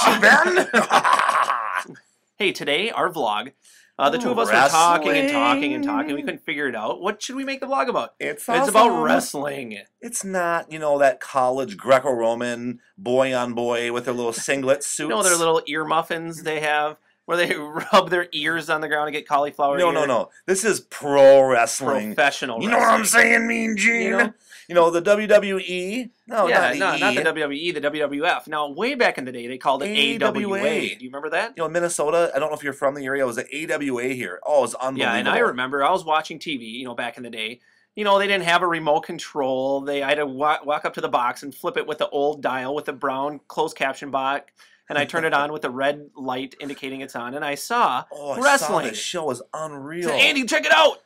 you, Ben. Hey, today, our vlog, the two of us were talking and talking and talking. We couldn't figure it out. What should we make the vlog about? It's about wrestling. It's not, that college Greco-Roman boy-on-boy with their little singlet suits. Their little ear muffins they have, where they rub their ears on the ground and get cauliflower ear. No. This is pro wrestling. Professional wrestling. You know what I'm saying, Mean Gene? The WWE? No, not the WWE, the WWF. Now, way back in the day, they called it AWA. Do you remember that? Minnesota, I don't know if you're from the area, it was the AWA here. Oh, it was unbelievable. Yeah, and I remember, I was watching TV, back in the day. They didn't have a remote control. I had to walk up to the box and flip it with the old dial with the brown closed caption box. And I turned it on with the red light indicating it's on. And I saw wrestling. This show is unreal. I said, Andy, check it out.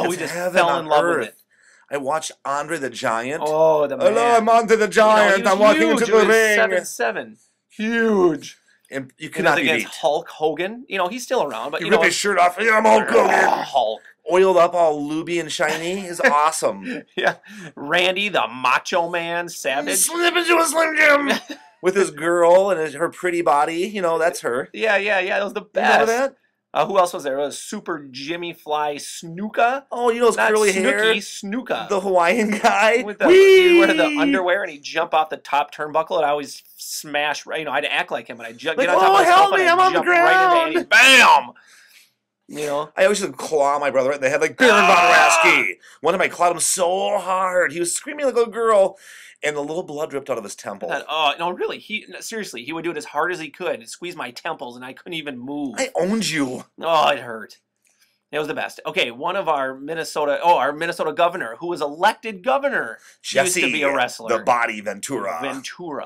We just fell in love with it. I watched Andre the Giant. Oh, the man. Hello, I'm Andre the Giant. I'm walking into the ring. 7'7". Huge. And you cannot be against Hulk Hogan. He's still around. But he ripped his shirt off. Yeah, I'm Hulk Hogan. Hulk. Oiled up, all looby and shiny. Is awesome. Yeah. Randy, the Macho Man, Savage. Slip into a Slim Jim. With his girl and her pretty body. That's her. Yeah. That was the best. You remember that? Who else was there? It was Super Jimmy Fly Snuka. Oh, his curly hair. Snuka. The Hawaiian guy. He wear the underwear and he'd jump off the top turnbuckle and I always smash. I'd act like him and I'd get on top of myself and I'd jump right into Andy. Bam! I always used to claw my brother right in the head like Baron Von Raschke. One time I clawed him so hard. He was screaming like a girl. And the little blood dripped out of his temple. No, really. Seriously, he would do it as hard as he could and squeeze my temples, and I couldn't even move. I owned you. Oh, it hurt. It was the best. Okay, one of our Minnesota governor, who was elected governor, Jesse, used to be a wrestler. The Body Ventura.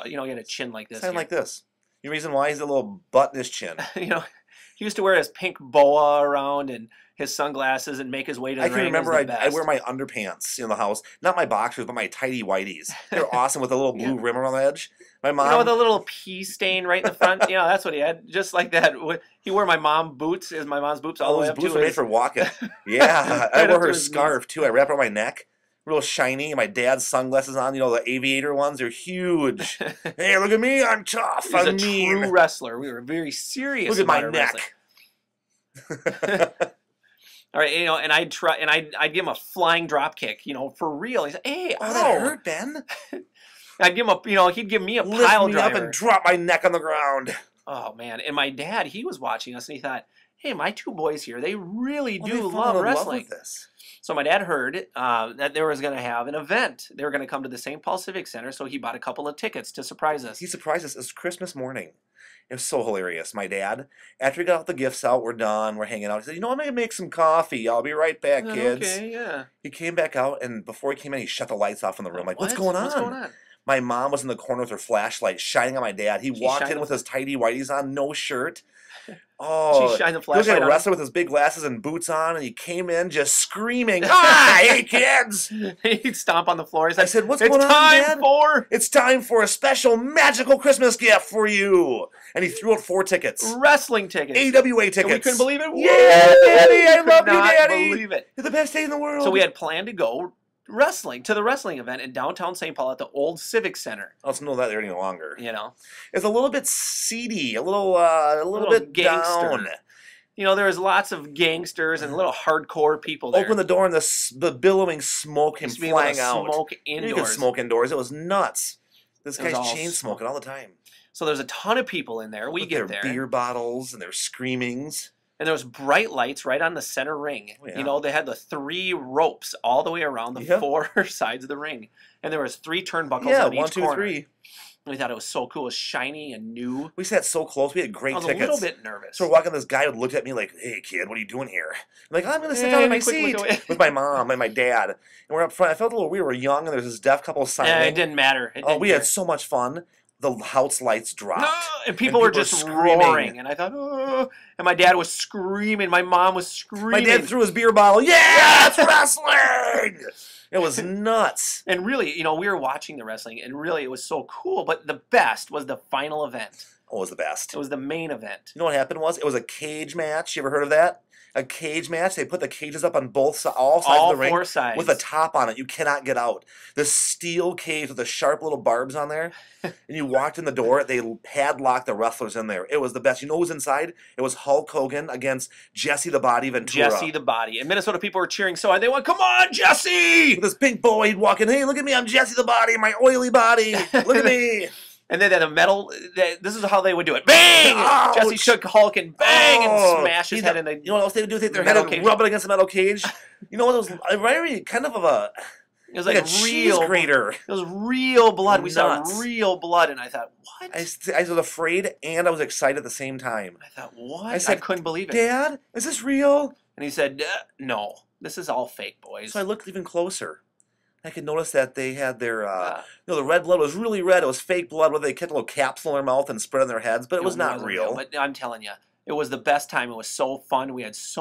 He had a chin like this. Sound like this. The reason why he's a little butt in his chin. He used to wear his pink boa around and his sunglasses and make his way to the ring. I can remember I'd wear my underpants in the house. Not my boxers, but my tighty whities. They're awesome with a little blue rim around the edge. My mom... with a little pea stain right in the front. That's what he had. Just like that. He wore my mom's boots all the way up to his... boots were made for walking. Yeah. I wore her scarf, too. I wrapped it around my neck. Real shiny. My dad's sunglasses on. The aviator ones. They're huge. Hey, look at me. I'm tough. I'm mean. He's a true wrestler. We were very serious Look at my neck. All right, and I'd give him a flying drop kick, for real. He said, "Hey, that hurt, Ben." I'd give him he'd give me a pile driver. Lift me up and drop my neck on the ground. Oh man! And my dad, he was watching us, and he thought, "Hey, my two boys here, they really do love wrestling." Love with this. So my dad heard that there was going to have an event. They were going to come to the St. Paul Civic Center, so he bought a couple of tickets to surprise us. He surprised us. It was Christmas morning. It was so hilarious. My dad, after he got all the gifts out, we're done, we're hanging out. He said, I'm going to make some coffee. I'll be right back, kids. Okay, yeah. He came back out, and before he came in, he shut the lights off in the room. Like, what's going on? What's going on? My mom was in the corner with her flashlight shining on my dad. He walked in with his tighty whities on, no shirt. Oh, she shined the he was flashlight a wrestler with his big glasses and boots on, and he came in just screaming, hey, kids! He'd stomp on the floor. I said, what's going on, Dad? It's time for a special magical Christmas gift for you. And he threw out 4 tickets. Wrestling tickets. AWA tickets. And we couldn't believe it. Yeah, Daddy, I love you, Daddy. Believe it. You're the best day in the world. So we had planned to go to the wrestling event in downtown St. Paul at the old Civic Center. I don't know that there any longer. It's a little bit seedy, a little bit gangster. Down. There was lots of gangsters and little hardcore people there. Open the door and the billowing smoke came flying out. Smoke indoors. You could smoke indoors. It was nuts. This guy's chain smoking all the time. So there's a ton of people in there. We get there. Beer bottles and their screamings. And there was bright lights right on the center ring. Oh, yeah. They had the 3 ropes all the way around the 4 sides of the ring. And there was 3 turnbuckles on each 1, 2, corner. 3. We thought it was so cool. It was shiny and new. We sat so close. We had great tickets. I was a little bit nervous. So we're walking, this guy looked at me like, hey, kid, what are you doing here? I'm like, I'm going to sit down in my seat with my mom and my dad. And we're up front. I felt a little weird. We were young, and there was this deaf couple signing. Yeah, it didn't matter. We had so much fun. The house lights dropped. And people were just roaring. And I thought, oh. And my dad was screaming. My mom was screaming. My dad threw his beer bottle. Yeah, it's wrestling! It was nuts. And really, we were watching the wrestling, and really it was so cool. But the best was the final event. Oh, it was the best. It was the main event. You know what happened was? It was a cage match. You ever heard of that? a cage match. They put the cages up on all sides All of the ring 4 sides. with a top on it. You cannot get out. The steel cage with the sharp little barbs on there. And you walked in the door. They padlocked the wrestlers in there. It was the best. You know who was inside? It was Hulk Hogan against Jesse the Body Ventura. Jesse the Body. And Minnesota people were cheering so hard. They went, come on, Jesse! With this pink boy, he'd walk in. Hey, look at me. I'm Jesse the Body. My oily body. Look at me. And then a metal, this is how they would do it. Bang! Ouch! Jesse shook Hulk and bang! And smashed his head in the You know what else they would do? Take their metal head and cage. rub it against the metal cage. You know what? It was very kind of a... It was like like a cheese real grater. It was real blood. We Nuts. saw real blood, and I thought, what? I was afraid and I was excited at the same time. I thought, what? I said, couldn't believe it. Dad, is this real? And he said, no, this is all fake, boys. So I looked even closer. I could notice that they had their, the red blood was really red. It was fake blood where they kept a little capsule in their mouth and spread on their heads, but it was not wasn't real. But I'm telling you, it was the best time. It was so fun. We had so